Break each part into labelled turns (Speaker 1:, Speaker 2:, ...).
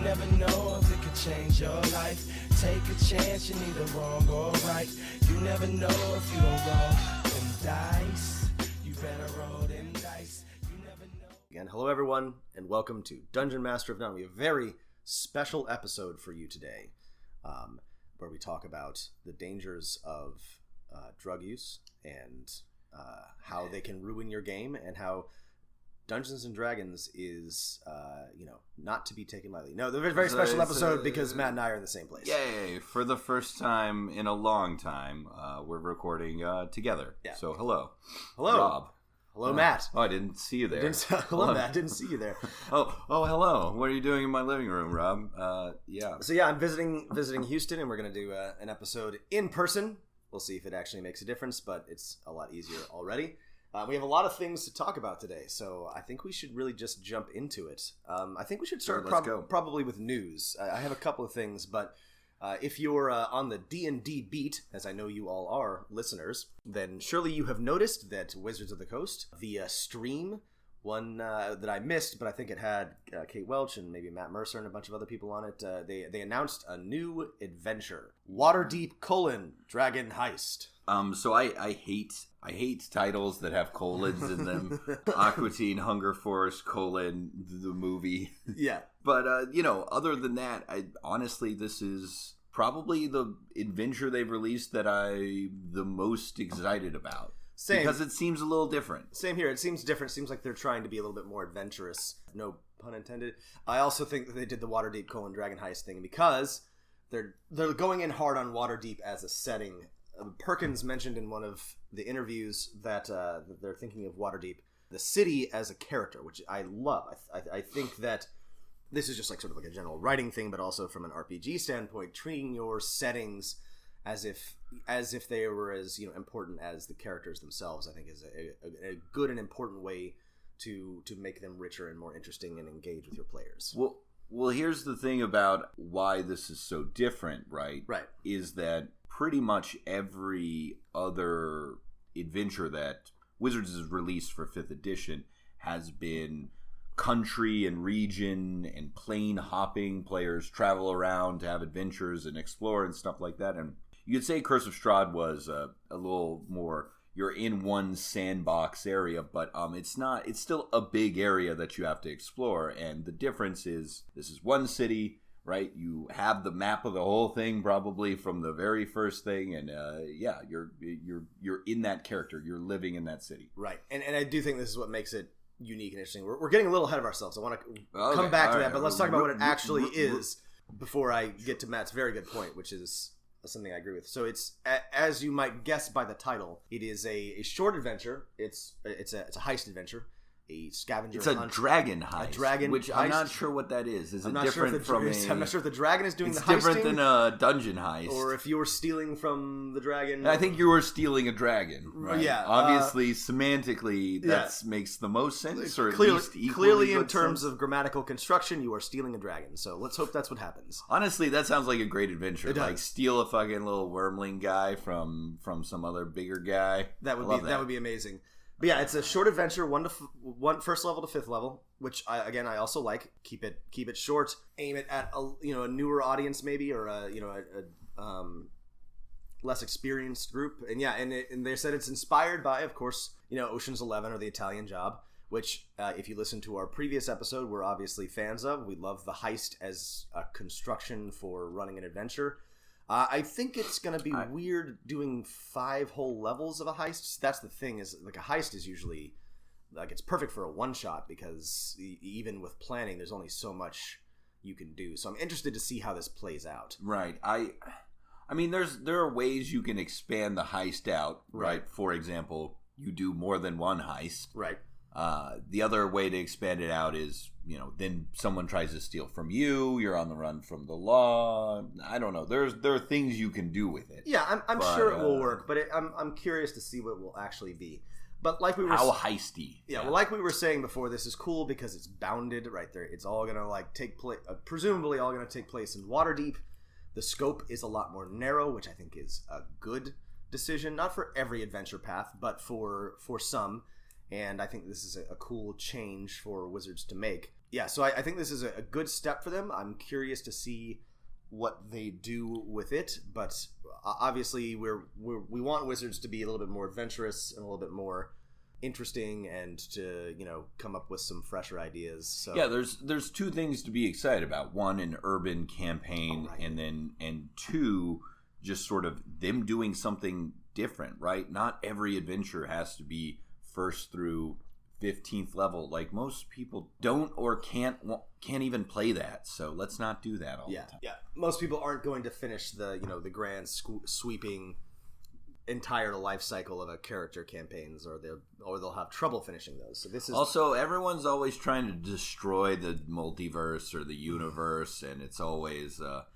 Speaker 1: never know if it could change your life. Take a chance, you're neither wrong or right. You never know if you don't roll them dice. You better roll them dice. You never know.
Speaker 2: Again, hello everyone, and welcome to Dungeon Master of None. We have a very special episode for you today, where we talk about the dangers of drug use and how they can ruin your game, and how Dungeons and Dragons is, not to be taken lightly. No, they're a very special episode because Matt and I are in the same place.
Speaker 3: Yay! For the first time in a long time, we're recording together. Yeah. So hello, Rob.
Speaker 2: Hello, Matt.
Speaker 3: Oh, I didn't see you there.
Speaker 2: Hello, Matt. I didn't see you there.
Speaker 3: Oh, hello. What are you doing in my living room, Rob? Yeah.
Speaker 2: So I'm visiting Houston, and we're going to do an episode in person. We'll see if it actually makes a difference, but it's a lot easier already. We have a lot of things to talk about today, so I think we should really just jump into it. I think we should start probably with news. I have a couple of things, but if you're on the D&D beat, as I know you all are, listeners, then surely you have noticed that Wizards of the Coast, the stream, one that I missed, but I think it had Kate Welch and maybe Matt Mercer and a bunch of other people on it, they announced a new adventure, Waterdeep: Dragon Heist.
Speaker 3: So I hate titles that have colons in them. Aqua Teen Hunger Force : the movie.
Speaker 2: Yeah. But
Speaker 3: other than that, honestly, this is probably the adventure they've released that I'm the most excited about.
Speaker 2: Same.
Speaker 3: Because it seems a little different.
Speaker 2: Same here. It seems different. It seems like they're trying to be a little bit more adventurous. No pun intended. I also think that they did the Waterdeep: Dragon Heist thing because they're going in hard on Waterdeep as a setting. Perkins mentioned in one of the interviews that they're thinking of Waterdeep, the city, as a character, which I love. I think that this is just like sort of like a general writing thing, but also from an RPG standpoint, treating your settings as if they were as important as the characters themselves, I think is a good and important way to make them richer and more interesting and engage with your players.
Speaker 3: Well, here's the thing about why this is so different, right?
Speaker 2: Right.
Speaker 3: Is that pretty much every other adventure that Wizards has released for 5th edition has been country and region and plane hopping. Players travel around to have adventures and explore and stuff like that. And you could say Curse of Strahd was a little more, you're in one sandbox area, but it's not. It's still a big area that you have to explore. And the difference is this is one city, right? You have the map of the whole thing probably from the very first thing, and you're in that character. You're living in that city,
Speaker 2: right? And I do think this is what makes it unique and interesting. We're getting a little ahead of ourselves. I want to come back to that, but let's talk about what it actually is before I get to Matt's very good point, which is something I agree with. So it's, as you might guess by the title, it is a short adventure. It's a heist adventure. A scavenger hunt.
Speaker 3: It's a dragon heist.
Speaker 2: A dragon
Speaker 3: which
Speaker 2: heist.
Speaker 3: I'm not sure what that is. Is it different from
Speaker 2: I'm not sure if the dragon is doing the heisting.
Speaker 3: It's different than a dungeon heist.
Speaker 2: Or if you were stealing from the dragon.
Speaker 3: I think you were stealing a dragon. Right?
Speaker 2: Yeah.
Speaker 3: Obviously, semantically, that makes the most sense. Or
Speaker 2: clearly in terms of grammatical construction, you are stealing a dragon. So let's hope that's what happens.
Speaker 3: Honestly, that sounds like a great adventure.
Speaker 2: It does.
Speaker 3: Like steal a fucking little wormling guy from some other bigger guy.
Speaker 2: That would be amazing. But yeah, it's a short adventure, one first level to 5th level, which I also like. Keep it short. Aim it at a newer audience maybe, or a less experienced group. And yeah, and they said it's inspired by, of course, Ocean's 11 or The Italian Job, which if you listen to our previous episode, we're obviously fans of. We love the heist as a construction for running an adventure. I think it's going to be weird doing 5 whole levels of a heist. That's the thing, is like a heist is usually like it's perfect for a one-shot because even with planning, there's only so much you can do. So I'm interested to see how this plays out.
Speaker 3: Right. I mean, there are ways you can expand the heist out, right? For example, you do more than one heist.
Speaker 2: Right.
Speaker 3: The other way to expand it out is, then someone tries to steal from you. You're on the run from the law. I don't know. There are things you can do with it.
Speaker 2: Yeah, I'm sure it will work, but I'm curious to see what it will actually be. But like we were
Speaker 3: how heisty.
Speaker 2: Yeah, well, like we were saying before, this is cool because it's bounded right there. It's all gonna take place, presumably all gonna take place in Waterdeep. The scope is a lot more narrow, which I think is a good decision. Not for every adventure path, but for some. and I think this is a cool change for Wizards to make. Yeah, so I think this is a good step for them. I'm curious to see what they do with it, but obviously we want Wizards to be a little bit more adventurous and a little bit more interesting, and to come up with some fresher ideas. So
Speaker 3: yeah, there's two things to be excited about. One, an urban campaign, and two, just sort of them doing something different, right? Not every adventure has to be first through 15th level. Like, most people don't or can't even play that, so let's not do that all the time.
Speaker 2: Yeah, most people aren't going to finish the the grand sweeping entire life cycle of a character campaigns, or they'll have trouble finishing those. So this is
Speaker 3: also, everyone's always trying to destroy the multiverse or the universe, and it's always a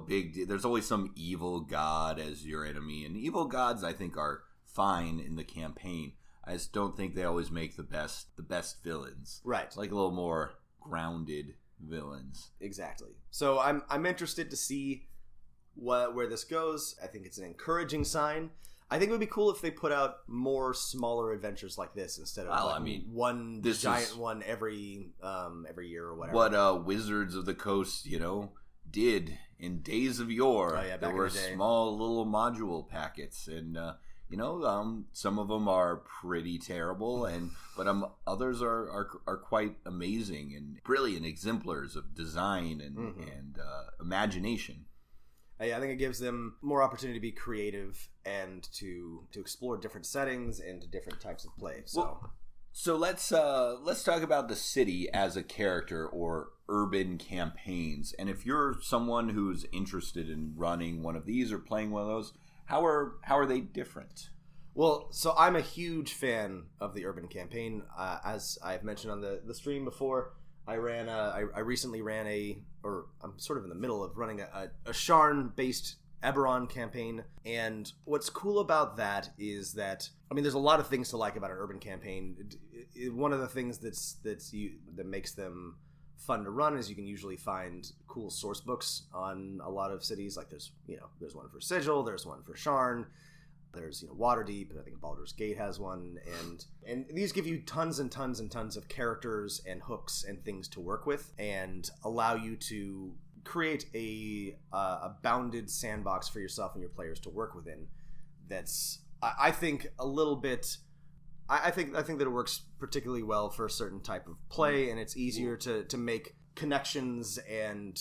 Speaker 3: big there's always some evil god as your enemy, and evil gods I think are fine in the campaign. I just don't think they always make the best villains.
Speaker 2: Right.
Speaker 3: It's like a little more grounded villains.
Speaker 2: Exactly. So I'm interested to see where this goes. I think it's an encouraging sign. I think it would be cool if they put out more smaller adventures like this instead of one giant one every year or whatever.
Speaker 3: What Wizards of the Coast, did in days of yore.
Speaker 2: Oh, yeah,
Speaker 3: there were small little module packets, and some of them are pretty terrible, but others are quite amazing and brilliant exemplars of design and imagination.
Speaker 2: I think it gives them more opportunity to be creative and to explore different settings and different types of play.
Speaker 3: So let's talk about the city as a character, or urban campaigns. And if you're someone who's interested in running one of these or playing one of those, how are they different?
Speaker 2: Well, so I'm a huge fan of the urban campaign. As I've mentioned on the stream before, I recently ran I'm sort of in the middle of running a Sharn-based Eberron campaign. And what's cool about that is that, there's a lot of things to like about an urban campaign. One of the things that makes them fun to run is you can usually find cool source books on a lot of cities. Like there's one for Sigil, there's one for Sharn, there's Waterdeep, and I think Baldur's Gate has one, and these give you tons and tons and tons of characters and hooks and things to work with, and allow you to create a bounded sandbox for yourself and your players to work within. That's I think a little bit. I think that it works particularly well for a certain type of play, and it's easier to make connections and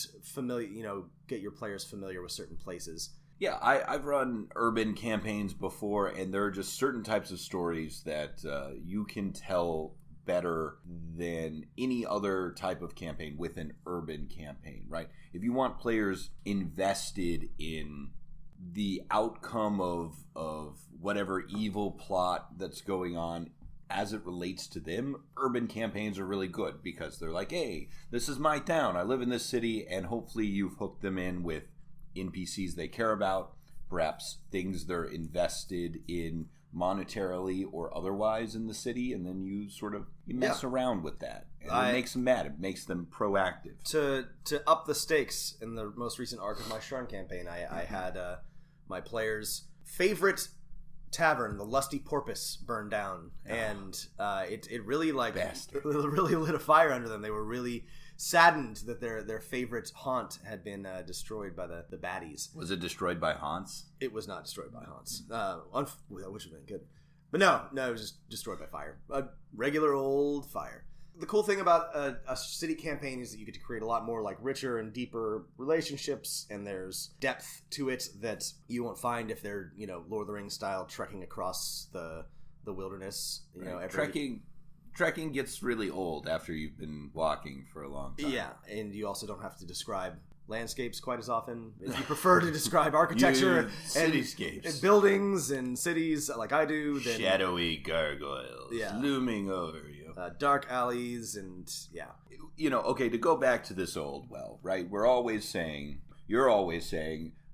Speaker 2: get your players familiar with certain places.
Speaker 3: Yeah, I've run urban campaigns before, and there are just certain types of stories that you can tell better than any other type of campaign with an urban campaign, right? If you want players invested in the outcome of whatever evil plot that's going on as it relates to them, urban campaigns are really good, because they're like, hey, this is my town, I live in this city, and hopefully you've hooked them in with NPCs they care about, perhaps things they're invested in monetarily or otherwise in the city, and then you mess around with that, and it makes them mad. It makes them proactive.
Speaker 2: To up the stakes, in the most recent arc of my Sharn campaign, I had my players' favorite tavern, the Lusty Porpoise, burned down, and it really really lit a fire under them. They were really saddened that their favorite haunt had been destroyed by the baddies.
Speaker 3: Was it destroyed by haunts?
Speaker 2: It was not destroyed by haunts. That would have been good. But no, it was just destroyed by fire. A regular old fire. The cool thing about a city campaign is that you get to create a lot more richer and deeper relationships, and there's depth to it that you won't find if they're Lord of the Rings style trekking across the wilderness.
Speaker 3: Trekking gets really old after you've been walking for a long time.
Speaker 2: Yeah, and you also don't have to describe landscapes quite as often. If you prefer to describe architecture and
Speaker 3: cityscapes
Speaker 2: and buildings and cities like I do, then
Speaker 3: shadowy gargoyles looming over you,
Speaker 2: dark alleys, and
Speaker 3: okay, to go back to this old well, right? You're always saying,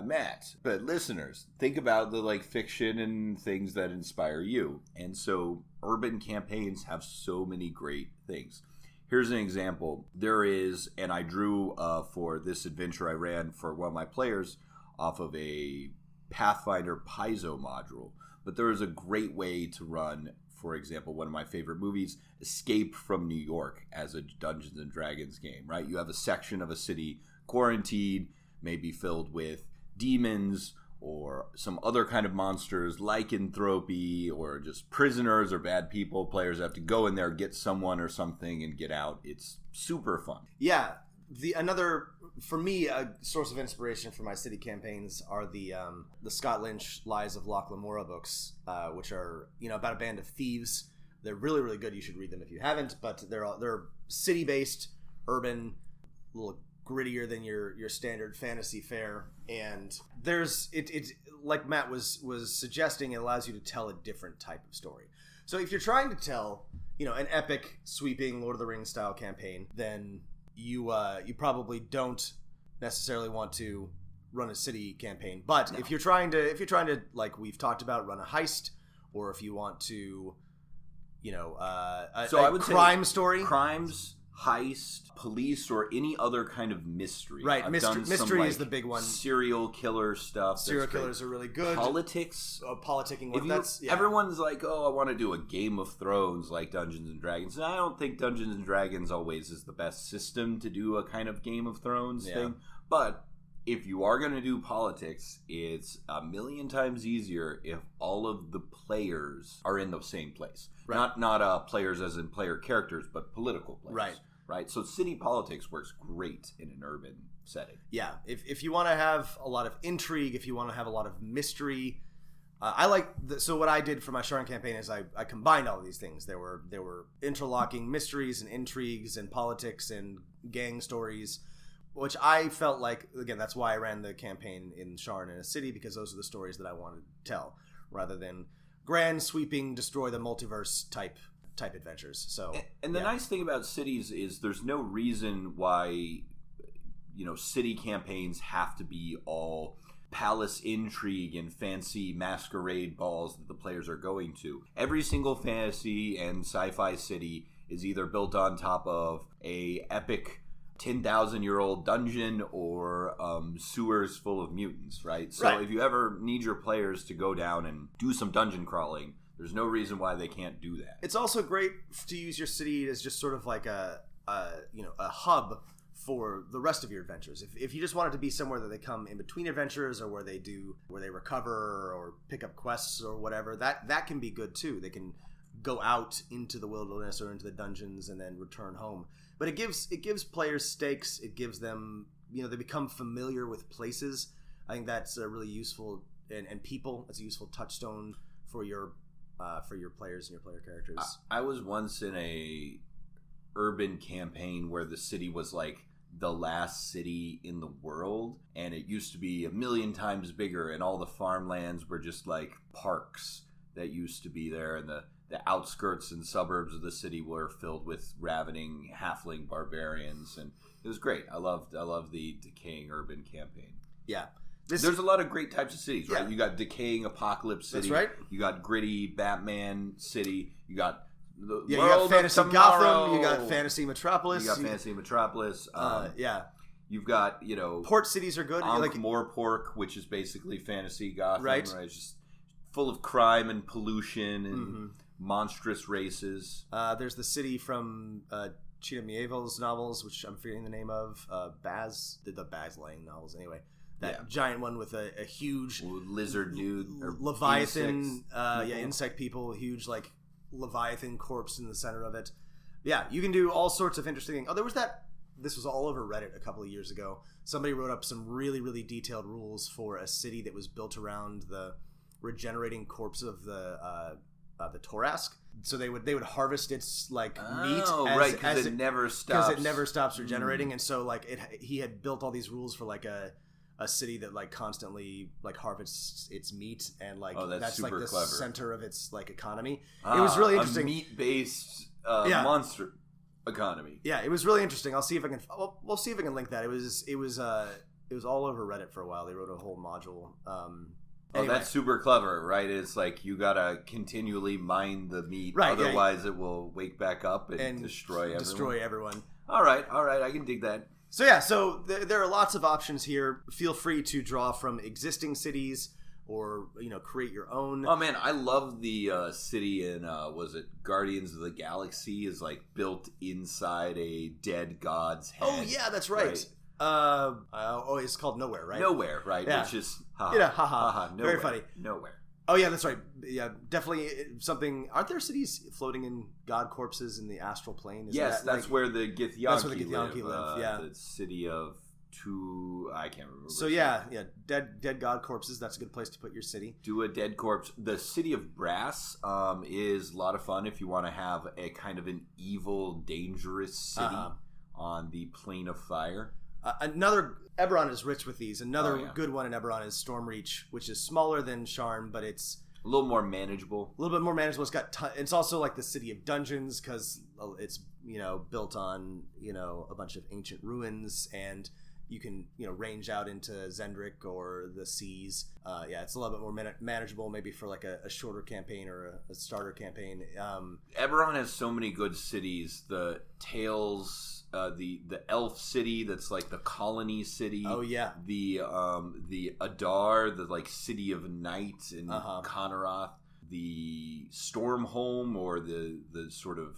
Speaker 3: Matt, but listeners, think about the fiction and things that inspire you. And so urban campaigns have so many great things. Here's an example. There is, and I drew for this adventure I ran for one of my players off of a Pathfinder Paizo module, but there is a great way to run for example, one of my favorite movies, Escape from New York, as a Dungeons and Dragons game, right? You have a section of a city quarantined, maybe filled with demons or some other kind of monsters, lycanthropy, or just prisoners or bad people. Players have to go in there, get someone or something, and get out. It's super fun.
Speaker 2: Yeah. For me, a source of inspiration for my city campaigns are the Scott Lynch Lies of Loch Lamora books, which are about a band of thieves. They're really, really good. You should read them if you haven't. But they're city-based, urban, a little grittier than your standard fantasy fare. And there's it like Matt was suggesting, it allows you to tell a different type of story. So if you're trying to tell an epic, sweeping Lord of the Rings style campaign, then you probably don't necessarily want to run a city campaign. But if you're trying to, like we've talked about, run a heist, or if you want to,
Speaker 3: I would
Speaker 2: crime
Speaker 3: say
Speaker 2: story,
Speaker 3: crimes, heist, police, or any other kind of mystery.
Speaker 2: Right, mystery is the big one.
Speaker 3: Serial killer stuff.
Speaker 2: Serial killers are really good.
Speaker 3: Politics,
Speaker 2: politicking.
Speaker 3: Everyone's like, I want to do a Game of Thrones like Dungeons and Dragons. And I don't think Dungeons and Dragons always is the best system to do a kind of Game of Thrones thing. But if you are going to do politics, it's a million times easier if all of the players are in the same place. Right. Not players as in player characters, but political players. Right. So city politics works great in an urban setting. Yeah.
Speaker 2: If you want to have a lot of intrigue, if you want to have a lot of mystery, so what I did for my Sharn campaign is I combined all of these things. There were interlocking mysteries and intrigues and politics and gang stories, which I felt like, again, that's why I ran the campaign in Sharn in a city, because those are the stories that I wanted to tell, rather than grand sweeping destroy the multiverse type adventures. So
Speaker 3: and the nice thing about cities is there's no reason why city campaigns have to be all palace intrigue and fancy masquerade balls that the players are going to. Every single fantasy and sci-fi city is either built on top of a epic 10,000-year-old dungeon or sewers full of mutants, right? So if you ever need your players to go down and do some dungeon crawling, there's no reason why they can't do that.
Speaker 2: It's also great to use your city as just sort of like a hub for the rest of your adventures. If you just want it to be somewhere that they come in between adventures, or where they recover or pick up quests or whatever, that can be good too. They can go out into the wilderness or into the dungeons and then return home. But it gives players stakes. It gives them, they become familiar with places. I think that's a really useful, and people. It's a useful touchstone for your players and your player characters.
Speaker 3: I was once in a urban campaign where the city was like the last city in the world, and it used to be 1,000,000 times bigger, and all the farmlands were just like parks that used to be there, and the outskirts and suburbs of the city were filled with ravening halfling barbarians, and it was great. I loved the decaying urban campaign.
Speaker 2: Yeah.
Speaker 3: There's a lot of great types of cities, right? Yeah. You got decaying apocalypse city.
Speaker 2: That's right.
Speaker 3: You got gritty Batman city. You got the
Speaker 2: you
Speaker 3: world
Speaker 2: got fantasy
Speaker 3: of tomorrow.
Speaker 2: Gotham. You got fantasy Metropolis.
Speaker 3: You've got
Speaker 2: port cities are good.
Speaker 3: Ankh-Morpork, which is basically fantasy Gotham,
Speaker 2: right?
Speaker 3: It's just full of crime and pollution and monstrous races.
Speaker 2: There's the city from Cheetah Mieville's novels, which I'm forgetting the name of. Baz, the Baz Lang novels, anyway. That giant one with a huge
Speaker 3: lizard dude,
Speaker 2: Leviathan, insect people, huge like Leviathan corpse in the center of it. Yeah, you can do all sorts of interesting things. Oh, this was all over Reddit a couple of years ago. Somebody wrote up some really, really detailed rules for a city that was built around the regenerating corpse of the Torask. So they would harvest its meat.
Speaker 3: Because it never stops.
Speaker 2: Because it never stops regenerating, and so he had built all these rules for a city that constantly harvests its meat, and that's the
Speaker 3: clever.
Speaker 2: Center of its economy. It was really interesting.
Speaker 3: A meat-based monster economy.
Speaker 2: Yeah, it was really interesting. I'll see if I can. We'll see if I can link that. It was all over Reddit for a while. They wrote a whole module. Anyway.
Speaker 3: That's super clever, right? It's you gotta continually mine the meat, otherwise it will wake back up and destroy
Speaker 2: everyone.
Speaker 3: All right, I can dig that.
Speaker 2: So there are lots of options here. Feel free to draw from existing cities, or create your own.
Speaker 3: Oh man, I love the city in was it Guardians of the Galaxy is like built inside a dead god's head.
Speaker 2: Oh yeah, that's right. It's called Nowhere, right?
Speaker 3: Nowhere, right?
Speaker 2: Yeah.
Speaker 3: Which is
Speaker 2: haha.
Speaker 3: nowhere,
Speaker 2: Very funny.
Speaker 3: Nowhere.
Speaker 2: Oh yeah, that's right. Yeah, definitely something. Aren't there cities floating in god corpses in the astral plane?
Speaker 3: That's where the Githyanki
Speaker 2: That's where the Githyanki live. Yeah,
Speaker 3: the city of I can't remember.
Speaker 2: So yeah, dead god corpses. That's a good place to put your city.
Speaker 3: Do a dead corpse. The city of Brass is a lot of fun if you want to have a kind of an evil, dangerous city on the plane of fire. Eberron is rich with these. Another good one in Eberron is Stormreach, which is smaller than Sharn, but it's a little more manageable.
Speaker 2: A little bit more manageable. It's also like the city of dungeons because it's built on a bunch of ancient ruins, and you can range out into Zendrick or the seas. It's a little bit more manageable, maybe for like a shorter campaign or a starter campaign.
Speaker 3: Eberron has so many good cities. The Tales. The elf city that's like the colony city.
Speaker 2: Oh yeah.
Speaker 3: The Adar, the like city of night in Conneroth. The Stormhome, or the sort of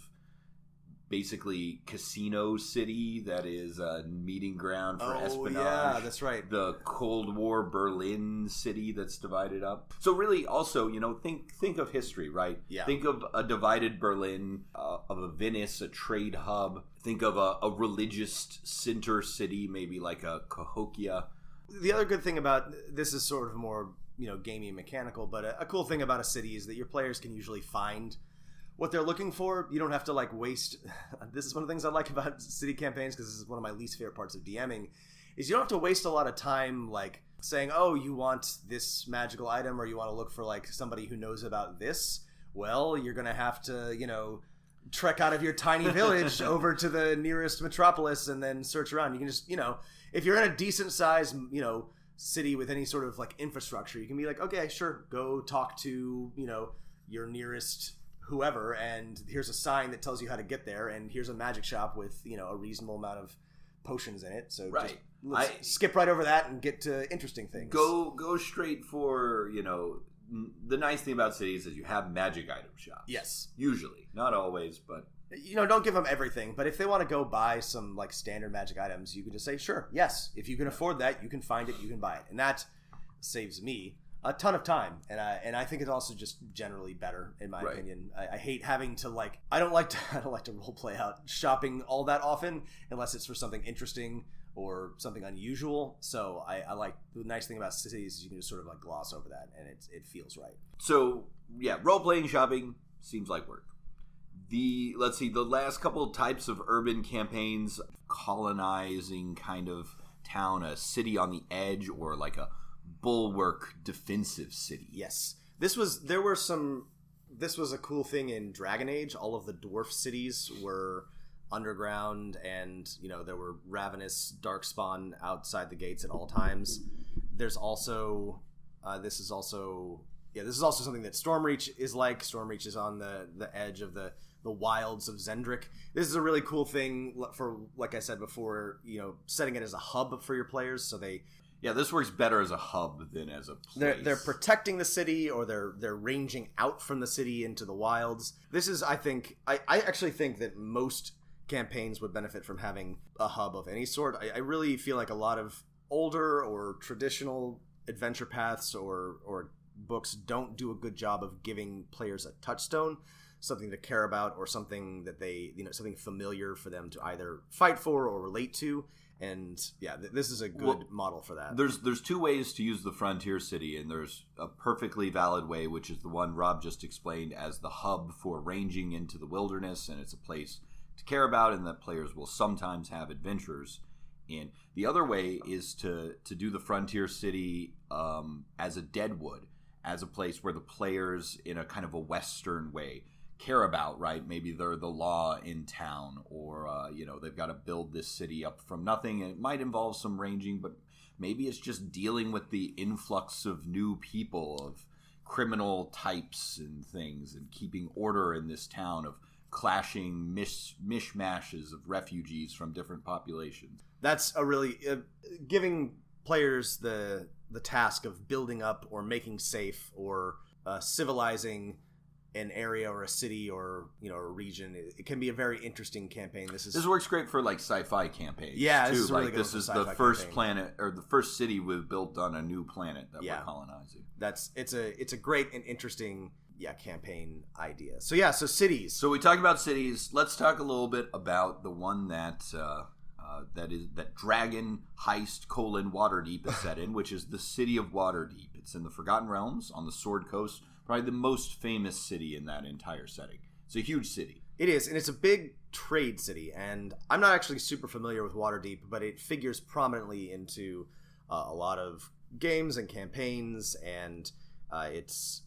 Speaker 3: basically casino city that is a meeting ground for espionage.
Speaker 2: Yeah, that's right.
Speaker 3: The Cold War Berlin city that's divided up. So really, also, think of history, right?
Speaker 2: Yeah.
Speaker 3: Think of a divided Berlin, of a Venice, a trade hub. Think of a religious center city, maybe like a Cahokia.
Speaker 2: The other good thing about this is sort of more, gamey and mechanical, but a cool thing about a city is that your players can usually find what they're looking for. You don't have to waste. This is one of the things I like about city campaigns, because this is one of my least favorite parts of DMing, is you don't have to waste a lot of time saying, oh, you want this magical item, or you want to look for somebody who knows about this. Well, you're going to have to, trek out of your tiny village over to the nearest metropolis and then search around. You can just, if you're in a decent size, city with any sort of infrastructure, you can be like, okay, sure, go talk to, your nearest whoever, and here's a sign that tells you how to get there, and here's a magic shop with a reasonable amount of potions in it. So
Speaker 3: right,
Speaker 2: let's skip right over that and get to interesting things.
Speaker 3: Go straight for the nice thing about cities is you have magic item shops.
Speaker 2: Yes,
Speaker 3: usually, not always, but
Speaker 2: don't give them everything. But if they want to go buy some standard magic items, you can just say, sure, yes, if you can afford that, you can find it, you can buy it, and that saves me a ton of time, and I think it's also just generally better in my opinion. I hate having to I don't like to role play out shopping all that often unless it's for something interesting or something unusual. So I like, the nice thing about cities is you can just sort of gloss over that, and it feels right.
Speaker 3: So yeah, role playing shopping seems like work. The last couple of types of urban campaigns, colonizing kind of town, a city on the edge, or like a bulwark defensive city.
Speaker 2: Yes. This was a cool thing in Dragon Age. All of the dwarf cities were underground, and there were ravenous darkspawn outside the gates at all times. There's also this is also something that Stormreach is like. Stormreach is on the edge of the wilds of Zendrick. This is a really cool thing for, like I said before, setting it as a hub for your players, so
Speaker 3: this works better as a hub than as a place.
Speaker 2: They're protecting the city, or they're ranging out from the city into the wilds. This is, I actually think that most campaigns would benefit from having a hub of any sort. I really feel like a lot of older or traditional adventure paths or books don't do a good job of giving players a touchstone, something to care about, or something that they, something familiar for them to either fight for or relate to. And yeah, this is a good model for that.
Speaker 3: There's two ways to use the frontier city, and there's a perfectly valid way, which is the one Rob just explained, as the hub for ranging into the wilderness, and it's a place to care about, and that players will sometimes have adventures in. The other way is to do the frontier city as a deadwood, as a place where the players, in a kind of a Western way, care about, right? Maybe they're the law in town, or they've got to build this city up from nothing, and it might involve some ranging, but maybe it's just dealing with the influx of new people, of criminal types and things, and keeping order in this town of clashing mishmashes of refugees from different populations.
Speaker 2: That's a really giving players the the task of building up or making safe or civilizing an area or a city or a region. It can be a very interesting campaign. This
Speaker 3: works great for like sci-fi campaigns.
Speaker 2: Yeah,
Speaker 3: too.
Speaker 2: This is really
Speaker 3: like
Speaker 2: good
Speaker 3: this
Speaker 2: for
Speaker 3: is
Speaker 2: sci-fi
Speaker 3: the first
Speaker 2: campaign.
Speaker 3: planet or the first city we've built on a new planet that we're colonizing.
Speaker 2: It's a great and interesting campaign idea. So cities.
Speaker 3: So we talked about cities. Let's talk a little bit about the one that Dragon Heist: Waterdeep is set in, which is the city of Waterdeep. It's in the Forgotten Realms on the Sword Coast, probably the most famous city in that entire setting. It's a huge city.
Speaker 2: It is, and it's a big trade city, and I'm not actually super familiar with Waterdeep, but it figures prominently into a lot of games and campaigns, and it's,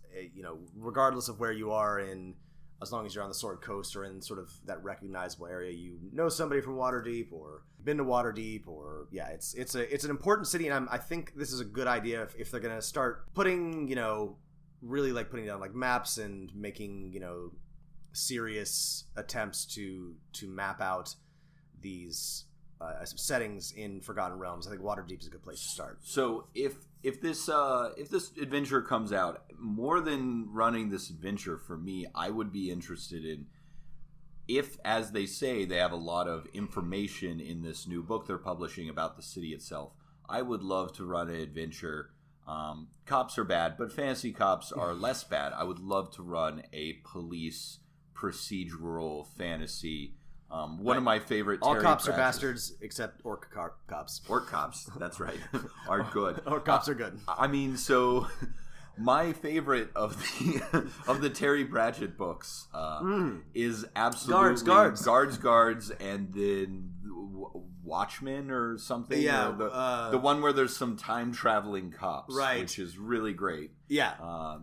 Speaker 2: regardless of where you are in, as long as you're on the Sword Coast or in sort of that recognizable area, you know somebody from Waterdeep or been to Waterdeep, or it's an important city, and I think this is a good idea if they're gonna start putting really like putting down like maps and making serious attempts to map out these settings in Forgotten Realms. I think Waterdeep is a good place to start.
Speaker 3: So if this adventure comes out, more than running this adventure for me, I would be interested in if, as they say, they have a lot of information in this new book they're publishing about the city itself. I would love to run an adventure. Cops are bad, but fantasy cops are less bad. I would love to run a police procedural fantasy. One of my favorite.
Speaker 2: All
Speaker 3: Terry
Speaker 2: cops are
Speaker 3: Pratchett's.
Speaker 2: bastards except orc cops.
Speaker 3: Orc cops, that's right, are good.
Speaker 2: Orc cops are good.
Speaker 3: I mean, so my favorite of the Terry Pratchett books is absolutely guards, and then Watchmen or something.
Speaker 2: Yeah,
Speaker 3: or the one where there's some time traveling cops,
Speaker 2: right?
Speaker 3: Which is really great.
Speaker 2: Yeah,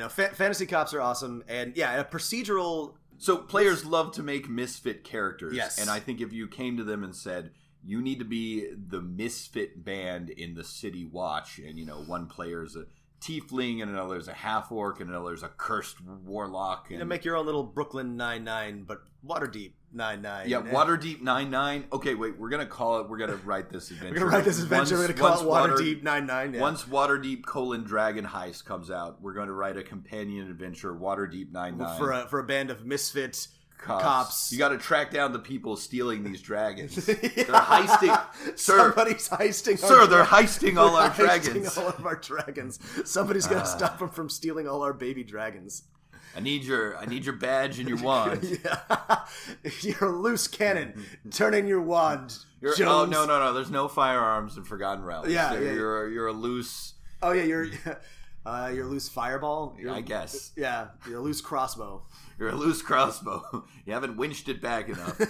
Speaker 2: fantasy cops are awesome, and a procedural.
Speaker 3: So players love to make misfit characters.
Speaker 2: Yes.
Speaker 3: And I think if you came to them and said, you need to be the misfit band in the City Watch, and, one player is a tiefling, and another is a half-orc, and another is a cursed warlock. And
Speaker 2: make your own little Brooklyn Nine-Nine, but Waterdeep Nine-Nine.
Speaker 3: Yeah, Waterdeep Nine-Nine. Okay, wait, we're going to write this adventure.
Speaker 2: We're going to call it Waterdeep Nine-Nine. Yeah.
Speaker 3: Once Waterdeep: Dragon Heist comes out, we're going to write a companion adventure, Waterdeep Nine-Nine.
Speaker 2: For a band of misfit cops.
Speaker 3: You got to track down the people stealing these dragons. They're heisting. Sir,
Speaker 2: somebody's heisting.
Speaker 3: They're heisting all our dragons.
Speaker 2: Heisting all of our dragons. Somebody's got to stop them from stealing all our baby dragons.
Speaker 3: I need your badge and your wand.
Speaker 2: You're a loose cannon. Turn in your wand.
Speaker 3: Oh no! There's no firearms in Forgotten Realms. You're a loose.
Speaker 2: Oh yeah, you're a loose fireball.
Speaker 3: I guess.
Speaker 2: Yeah, you're a loose crossbow.
Speaker 3: You're a loose crossbow. You haven't winched it back enough.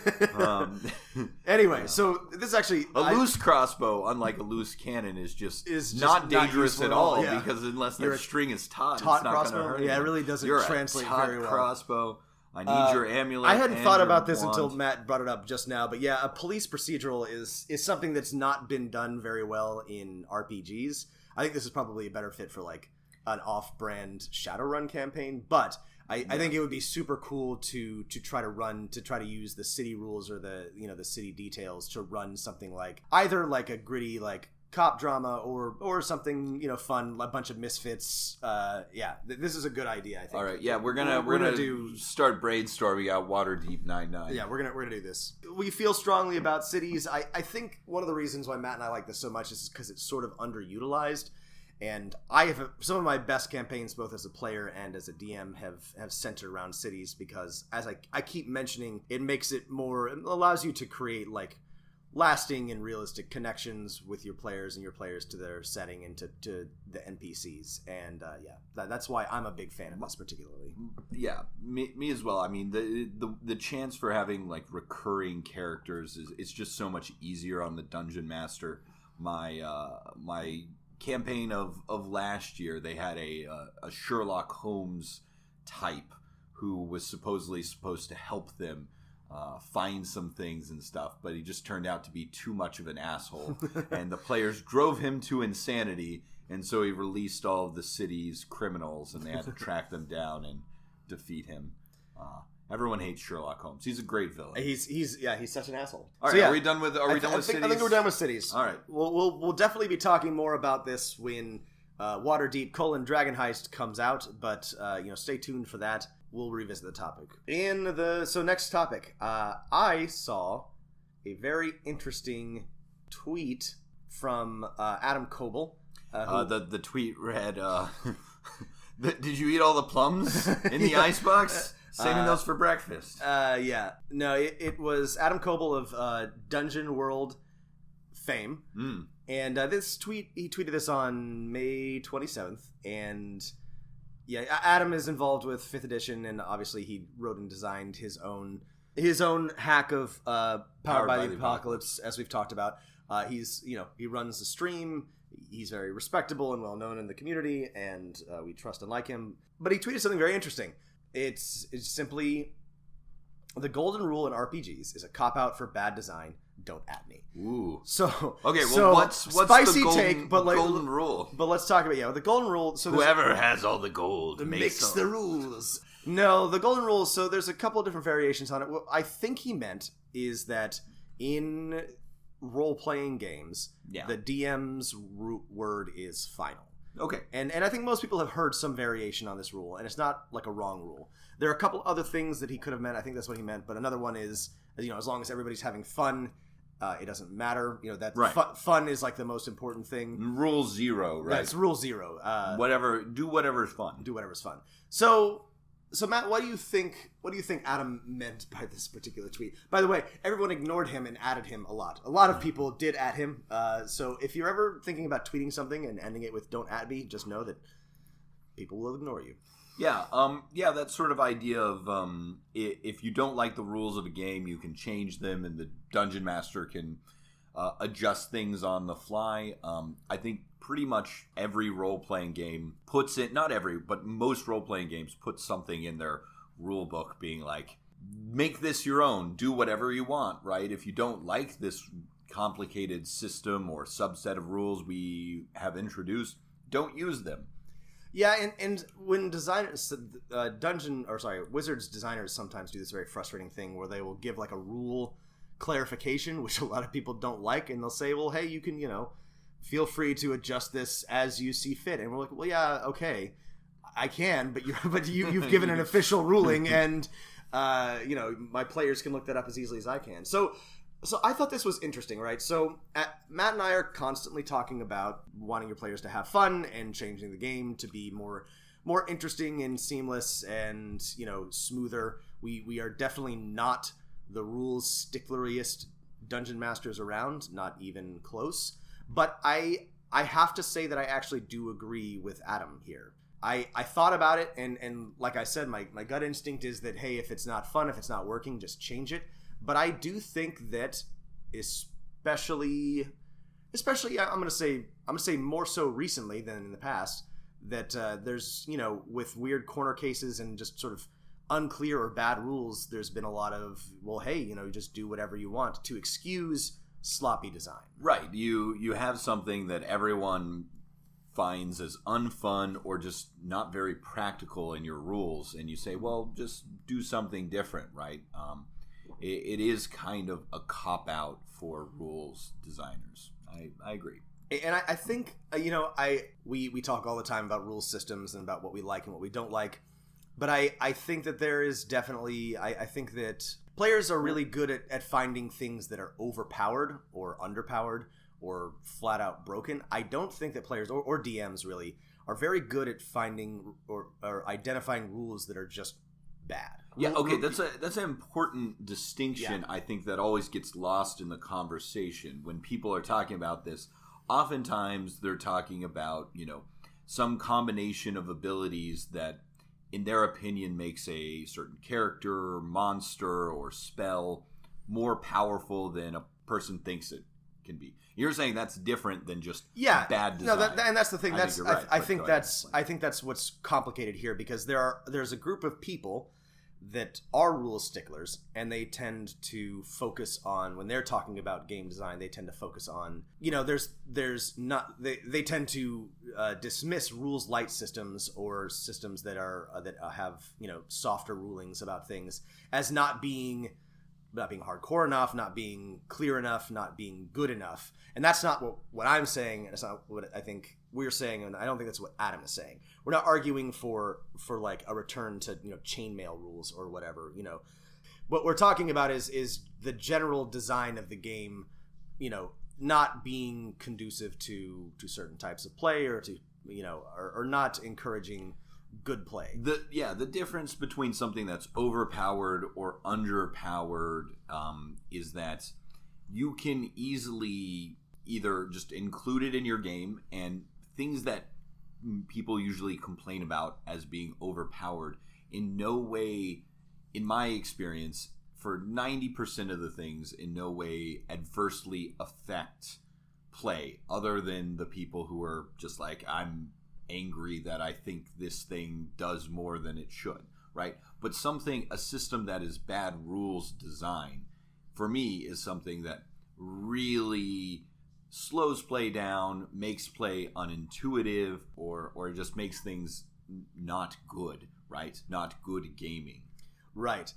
Speaker 2: Anyway, so this is actually
Speaker 3: loose crossbow, unlike a loose cannon, is just not dangerous at all. Yeah. Because unless that string is taut, it's not going to hurt.
Speaker 2: Yeah, it really doesn't translate very well.
Speaker 3: Crossbow. I need your amulet.
Speaker 2: I hadn't thought about this until Matt brought it up just now, but a police procedural is something that's not been done very well in RPGs. I think this is probably a better fit for like an off-brand Shadowrun campaign, but I think it would be super cool to try to use the city rules or the city details to run something like either like a gritty like cop drama or something fun, a bunch of misfits. This is a good idea, I think.
Speaker 3: All right, we're gonna start brainstorming out Waterdeep Nine-Nine.
Speaker 2: Yeah, we're gonna do this. We feel strongly about cities. I think one of the reasons why Matt and I like this so much is because it's sort of underutilized. And I have some of my best campaigns, both as a player and as a DM, have centered around cities because, as I keep mentioning, it allows you to create like lasting and realistic connections with your players and your players to their setting and to the NPCs. And that's why I'm a big fan of this particularly. Yeah,
Speaker 3: me as well. I mean, the chance for having like recurring characters is just so much easier on the Dungeon Master. My campaign of last year, they had a Sherlock Holmes type who was supposed to help them find some things and stuff, but he just turned out to be too much of an asshole, and the players drove him to insanity, and so he released all of the city's criminals, and they had to track them down and defeat him. Everyone hates Sherlock Holmes. He's a great villain.
Speaker 2: He's such an asshole.
Speaker 3: All right,
Speaker 2: so, yeah,
Speaker 3: are we done with cities?
Speaker 2: I think we're done with cities.
Speaker 3: All right.
Speaker 2: We'll definitely be talking more about this when Waterdeep: Dragon Heist comes out, but stay tuned for that. We'll revisit the topic. Next topic, I saw a very interesting tweet from Adam Koebel.
Speaker 3: The tweet read, "Did you eat all the plums in the icebox? Saving those for breakfast."
Speaker 2: Yeah. No, it was Adam Koebel of Dungeon World fame. And he tweeted this on May 27th. And yeah, Adam is involved with 5th edition, and obviously he wrote and designed his own hack of Powered by the Apocalypse, as we've talked about. He runs the stream. He's very respectable and well known in the community, and we trust and like him. But he tweeted something very interesting. It's simply, the golden rule in RPGs is a cop-out for bad design. Don't at me.
Speaker 3: Ooh.
Speaker 2: So
Speaker 3: okay. Well, what's
Speaker 2: spicy
Speaker 3: the golden,
Speaker 2: take? But
Speaker 3: golden rule?
Speaker 2: But let's talk about the golden rule. So
Speaker 3: whoever has all the gold
Speaker 2: makes the rules. No, the golden rule. So there's a couple of different variations on it. What I think he meant is that in role-playing games, the DM's word is final.
Speaker 3: Okay.
Speaker 2: And I think most people have heard some variation on this rule, and it's not like a wrong rule. There are a couple other things that he could have meant. I think that's what he meant. But another one is, as long as everybody's having fun, it doesn't matter. Fun is like the most important thing.
Speaker 3: Rule 0, right?
Speaker 2: That's rule 0.
Speaker 3: Do whatever's fun.
Speaker 2: Do whatever's fun. So Matt, what do you think Adam meant by this particular tweet? By the way, everyone ignored him and added him a lot. A lot of people did add him. So if you're ever thinking about tweeting something and ending it with "don't at me," just know that people will ignore you.
Speaker 3: Yeah, that sort of idea of if you don't like the rules of a game, you can change them, and the dungeon master can adjust things on the fly. I think pretty much every role-playing game puts it, not every, but most role-playing games put something in their rule book being like, make this your own, do whatever you want, right? If you don't like this complicated system or subset of rules we have introduced, don't use them.
Speaker 2: Yeah, and when designers, Wizards designers sometimes do this very frustrating thing where they will give like a rule clarification, which a lot of people don't like, and they'll say, well, hey, you can, feel free to adjust this as you see fit. And we're like, well, yeah, okay, I can, but you've given an official ruling, and my players can look that up as easily as I can. So I thought this was interesting, right? So Matt and I are constantly talking about wanting your players to have fun and changing the game to be more interesting and seamless and, smoother. We are definitely not the rules stickleriest dungeon masters around, not even close. But I have to say that I actually do agree with Adam here. I thought about it, and like I said, my gut instinct is that, hey, if it's not fun, if it's not working, just change it. But I do think that especially I'm gonna say more so recently than in the past, that there's, with weird corner cases and just sort of unclear or bad rules, there's been a lot of, well, hey, you just do whatever you want to excuse sloppy design.
Speaker 3: Right. You have something that everyone finds as unfun or just not very practical in your rules, and you say, well, just do something different, right? It is kind of a cop-out for rules designers. I agree.
Speaker 2: And I think, we talk all the time about rule systems and about what we like and what we don't like. But I think that there is definitely, I think that players are really good at finding things that are overpowered or underpowered or flat out broken. I don't think that players or DMs really are very good at finding or identifying rules that are just bad.
Speaker 3: Yeah, okay, that's an important distinction. Yeah. I think that always gets lost in the conversation when people are talking about this. Oftentimes they're talking about, some combination of abilities that in their opinion makes a certain character, monster, or spell more powerful than a person thinks it can be. You're saying that's different than just bad design. No, and that's the thing.
Speaker 2: I think that's what's complicated here, because there's a group of people that are rule sticklers, and they tend to focus on, when they're talking about game design, they tend to focus on, there's not, they tend to dismiss rules light systems or systems that are that have softer rulings about things as not being hardcore enough, not being clear enough, not being good enough. And that's not what I'm saying, and it's not what I think we're saying, and I don't think that's what Adam is saying. We're not arguing for like a return to chainmail rules or whatever. What we're talking about is the general design of the game, not being conducive to certain types of play, or to or not encouraging good play.
Speaker 3: The difference between something that's overpowered or underpowered is that you can easily either just include it in your game, and things that people usually complain about as being overpowered in no way, in my experience, for 90% of the things, in no way adversely affect play, other than the people who are just like, I'm angry that I think this thing does more than it should, right? But a system that is bad rules design, for me, is something that really slows play down, makes play unintuitive, or just makes things not good, right? Not good gaming.
Speaker 2: Right.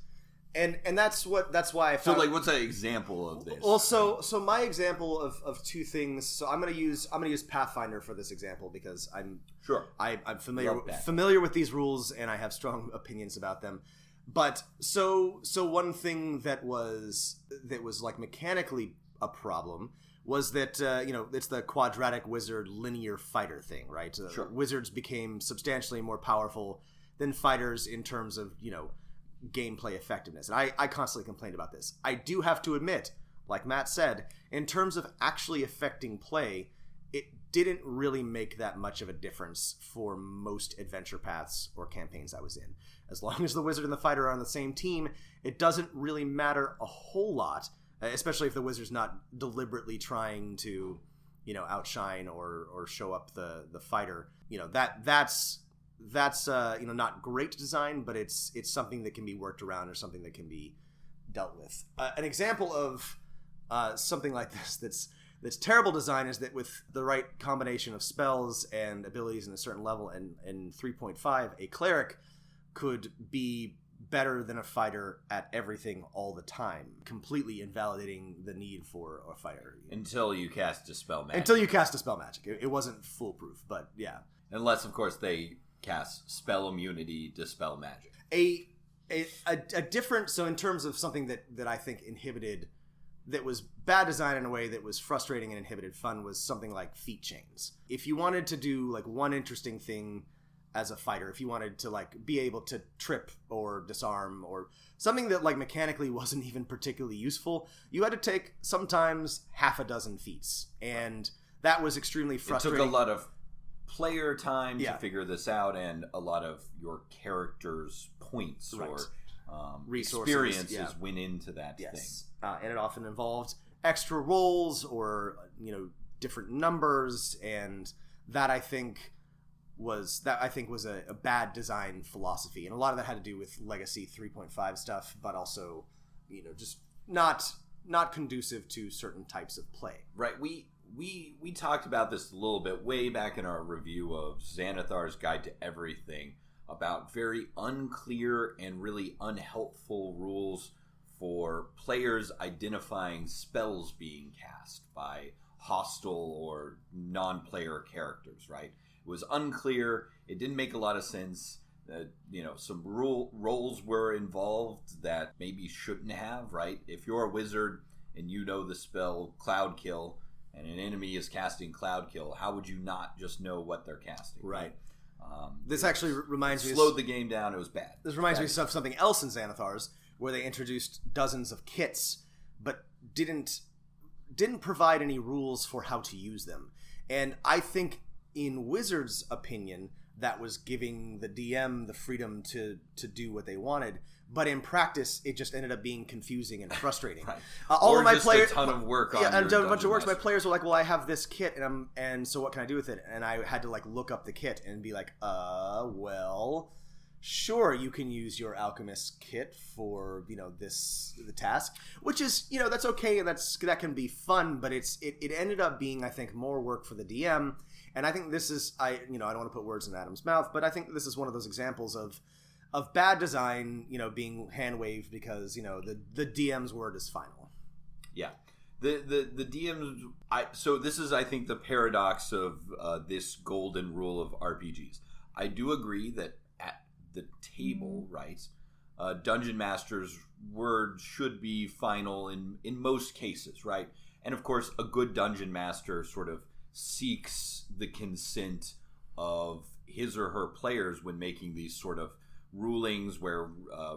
Speaker 2: And that's why I found...
Speaker 3: So, like, what's an example of this?
Speaker 2: Well, so my example of two things. So I'm gonna use Pathfinder for this example, because I'm familiar with these rules, and I have strong opinions about them. But so one thing that was like mechanically a problem was that it's the quadratic wizard linear fighter thing, right?
Speaker 3: Sure.
Speaker 2: Wizards became substantially more powerful than fighters in terms of gameplay effectiveness, and I constantly complained about this. I do have to admit, like Matt said, in terms of actually affecting play, it didn't really make that much of a difference for most adventure paths or campaigns I was in. As long as the wizard and the fighter are on the same team, it doesn't really matter a whole lot, especially if the wizard's not deliberately trying to outshine or show up the fighter. That's not great design, but it's something that can be worked around, or something that can be dealt with. An example of something like this that's terrible design is that with the right combination of spells and abilities in a certain level, and 3.5, a cleric could be better than a fighter at everything all the time, completely invalidating the need for a fighter.
Speaker 3: Until you cast Dispel Magic.
Speaker 2: It wasn't foolproof, but yeah.
Speaker 3: Unless, of course, they cast Spell Immunity, Dispel Magic.
Speaker 2: A different, so in terms of something that I think inhibited, that was bad design in a way that was frustrating and inhibited fun, was something like feat chains. If you wanted to do like one interesting thing as a fighter, if you wanted to like be able to trip or disarm, or something that like mechanically wasn't even particularly useful, you had to take sometimes half a dozen feats, and that was extremely frustrating.
Speaker 3: It took a lot of player time to figure this out, and a lot of your character's points or resources, experiences went into that thing.
Speaker 2: And it often involved extra rolls or different numbers, and that I think was a bad design philosophy, and a lot of that had to do with Legacy 3.5 stuff, but also just not conducive to certain types of play.
Speaker 3: Right. We talked about this a little bit way back in our review of Xanathar's Guide to Everything, about very unclear and really unhelpful rules for players identifying spells being cast by hostile or non-player characters, right? It was unclear. It didn't make a lot of sense. Some roles were involved that maybe shouldn't have, right? If you're a wizard and you know the spell Cloud Kill, and an enemy is casting Cloud Kill, how would you not just know what they're casting?
Speaker 2: Right. This actually reminds me...
Speaker 3: slowed the game down. It was bad.
Speaker 2: This reminds me of something else in Xanathar's, where they introduced dozens of kits, but didn't provide any rules for how to use them. And I think, in Wizards' opinion, that was giving the DM the freedom to do what they wanted. But in practice, it just ended up being confusing and frustrating.
Speaker 3: Right.
Speaker 2: All of my players,
Speaker 3: a ton of work on
Speaker 2: a bunch of work. My players were like, "Well, I have this kit, and so what can I do with it?" And I had to like look up the kit and be like, well, sure, you can use your alchemist kit for, the task, which is, that's okay, and that can be fun, but it ended up being, I think, more work for the DM. And I think this is, I don't want to put words in Adam's mouth, but I think this is one of those examples of bad design, being hand waved because, the DM's word is final.
Speaker 3: Yeah. The DM's, so this is, I think, the paradox of this golden rule of RPGs. I do agree that at the table, right, Dungeon Master's word should be final in most cases, right? And of course, a good Dungeon Master sort of seeks the consent of his or her players when making these sort of rulings where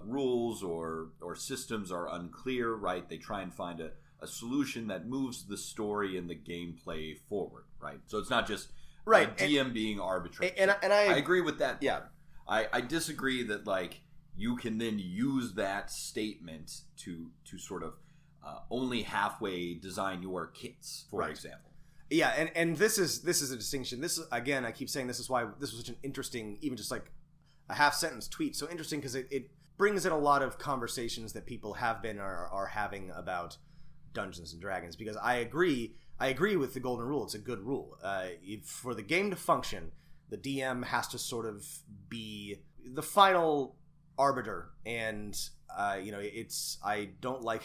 Speaker 3: rules or systems are unclear, right? They try and find a solution that moves the story and the gameplay forward, right? So it's not just
Speaker 2: right
Speaker 3: DM being arbitrary.
Speaker 2: And I
Speaker 3: agree with that.
Speaker 2: Yeah.
Speaker 3: I disagree that, like, you can then use that statement to sort of only halfway design your kits, for example.
Speaker 2: Yeah, and this is a distinction. This is, again, I keep saying this is why this was such an interesting, even just like a half sentence tweet, so interesting because it brings in a lot of conversations that people have been or are having about Dungeons and Dragons, because I agree with the golden rule. It's a good rule. For the game to function, the DM has to sort of be the final arbiter, and I don't like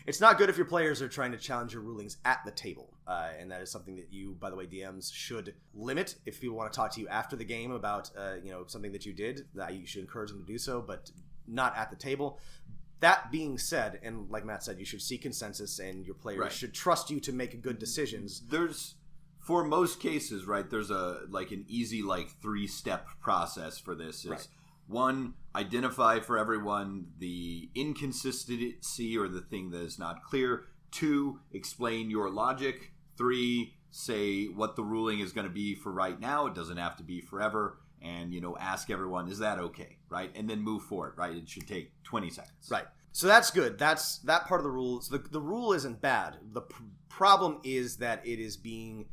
Speaker 2: it's not good if your players are trying to challenge your rulings at the table, and that is something that you, by the way, DMs should limit. If people want to talk to you after the game about something that you did, that you should encourage them to do so, but not at the table. That being said, and like Matt said, you should seek consensus, and your players should trust you to make good decisions.
Speaker 3: There's, for most cases, right, there's an easy 3-step process for this. Is one, identify for everyone the inconsistency or the thing that is not clear. 2, explain your logic. 3, say what the ruling is going to be for right now. It doesn't have to be forever. And, ask everyone, is that okay, right? And then move forward, right? It should take 20 seconds.
Speaker 2: Right. So that's good. That's that part of the rules. The rule isn't bad. The problem is that it is being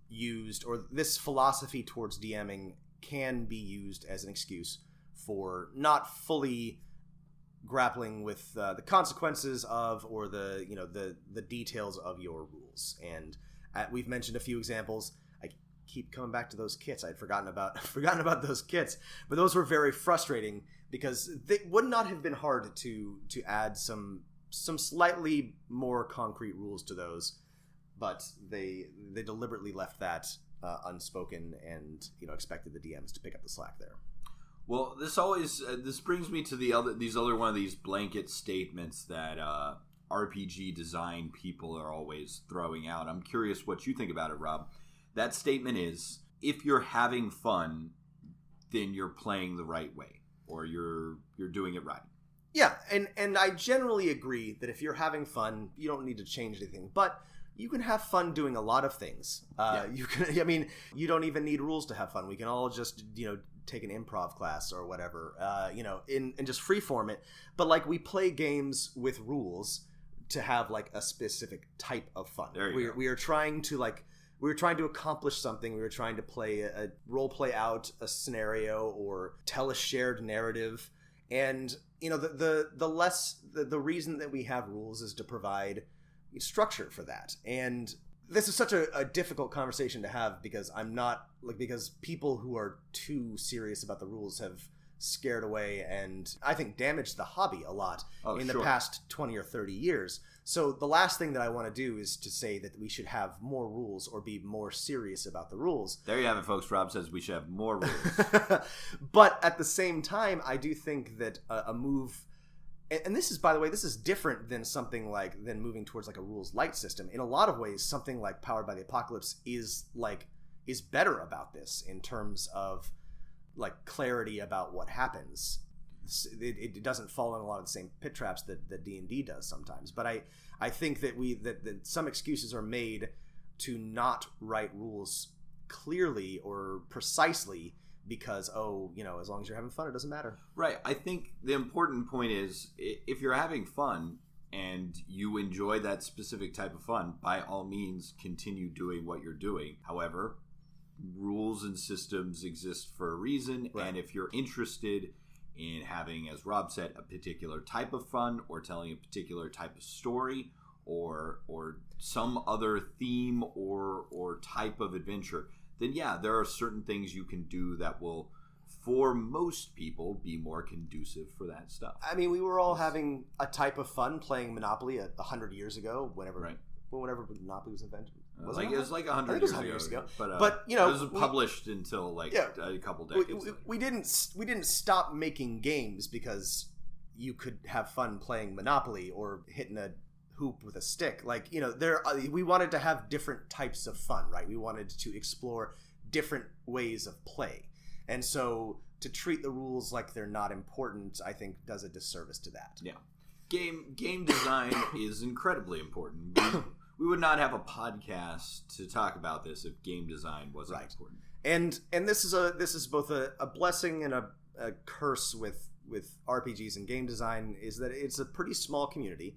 Speaker 2: used, or this philosophy towards DMing can be used as an excuse for not fully grappling with the consequences of, or the details of your rules. And we've mentioned a few examples. I keep coming back to those kits. I'd forgotten about those kits, but those were very frustrating because they would not have been hard to add some slightly more concrete rules to those, but they deliberately left that unspoken and expected the DMs to pick up the slack there.
Speaker 3: Well, this brings me to these other one of these blanket statements that RPG design people are always throwing out. I'm curious what you think about it, Rob. That statement is, if you're having fun, then you're playing the right way, or you're doing it right.
Speaker 2: Yeah, and I generally agree that if you're having fun, you don't need to change anything. But you can have fun doing a lot of things. You can. I mean, you don't even need rules to have fun. We can all just take an improv class or whatever. And just freeform it. But we play games with rules to have a specific type of fun. We are trying to we were trying to accomplish something. We were trying to play a role play out a scenario or tell a shared narrative. And the reason that we have rules is to provide structure for that. And this is such a difficult conversation to have because because people who are too serious about the rules have scared away and I think damaged the hobby a lot the past 20 or 30 years. So the last thing that I want to do is to say that we should have more rules or be more serious about the rules.
Speaker 3: There you have it, folks. Rob says we should have more rules.
Speaker 2: But at the same time, I do think that a move, and this is, by the way, this is different than something than moving towards a rules light system. In a lot of ways, something like Powered by the Apocalypse is better about this in terms of clarity about what happens. It doesn't fall in a lot of the same pit traps that D&D does sometimes. But I think that that some excuses are made to not write rules clearly or precisely because, as long as you're having fun, it doesn't matter.
Speaker 3: Right. I think the important point is if you're having fun and you enjoy that specific type of fun, by all means, continue doing what you're doing. However, rules and systems exist for a reason,
Speaker 2: Right.
Speaker 3: and if you're interested in having, as Rob said, a particular type of fun or telling a particular type of story or some other theme or type of adventure, then yeah, there are certain things you can do that will, for most people, be more conducive for that stuff.
Speaker 2: I mean, we were all having a type of fun playing Monopoly 100 years ago, whenever Monopoly was invented.
Speaker 3: It was like 100
Speaker 2: I think it was 100 years ago.
Speaker 3: But
Speaker 2: you know,
Speaker 3: it was published until a couple decades later.
Speaker 2: We didn't stop making games because you could have fun playing Monopoly or hitting a hoop with a stick. Like, you know, we wanted to have different types of fun, right? We wanted to explore different ways of play. And so to treat the rules like they're not important, I think does a disservice to that.
Speaker 3: Yeah. Game design is incredibly important. We would not have a podcast to talk about this if game design wasn't important.
Speaker 2: And this is both a blessing and a curse with RPGs and game design, is that it's a pretty small community.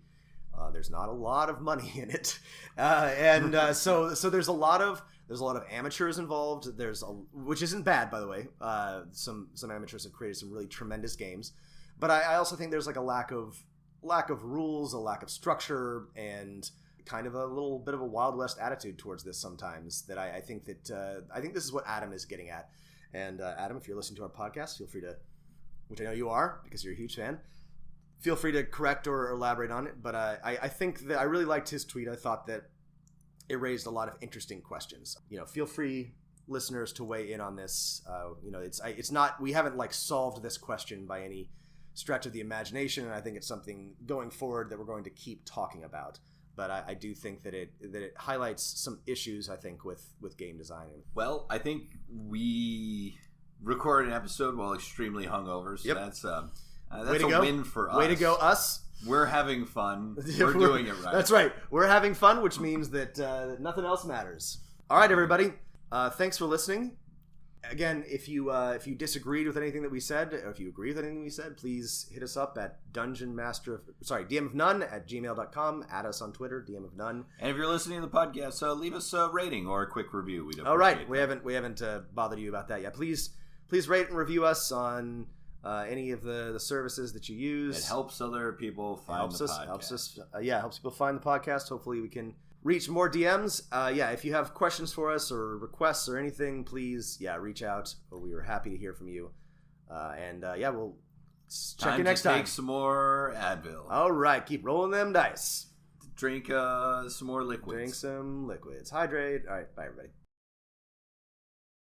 Speaker 2: There's not a lot of money in it, so there's a lot of amateurs involved. Which isn't bad, by the way. Some amateurs have created some really tremendous games, but I also think there's like a lack of rules, a lack of structure, and kind of a little bit of a Wild West attitude towards this sometimes. That I think this is what Adam is getting at. And Adam, if you're listening to our podcast, feel free to, which I know you are because you're a huge fan, feel free to correct or elaborate on it. But I think that I really liked his tweet. I thought that it raised a lot of interesting questions. You know, feel free, listeners, to weigh in on this. You know, it's not, we haven't like solved this question by any stretch of the imagination, and I think it's something going forward that we're going to keep talking about. But I do think that it highlights some issues, I think, with game design.
Speaker 3: Well, I think we recorded an episode while extremely hungover, so that's a win for us.
Speaker 2: Way to go, us.
Speaker 3: We're having fun. We're doing it right.
Speaker 2: That's right. We're having fun, which means that nothing else matters. All right, everybody. Thanks for listening. Again, if you disagreed with anything that we said, or if you agree with anything we said, please hit us up at DMofNone@gmail.com. Add us on Twitter, DM of None.
Speaker 3: And if you're listening to the podcast, leave us a rating or a quick review. We'd appreciate
Speaker 2: All right,
Speaker 3: that.
Speaker 2: we haven't bothered you about that yet. Please rate and review us on any of the services that you use.
Speaker 3: It helps other people find the podcast.
Speaker 2: Helps people find the podcast. Hopefully we can reach more DMs. If you have questions for us or requests or anything, please, reach out. We are happy to hear from you. We'll check you next time.
Speaker 3: Take some more Advil.
Speaker 2: All right, keep rolling them dice.
Speaker 3: Drink some more liquids.
Speaker 2: Drink some liquids. Hydrate. All right, bye, everybody.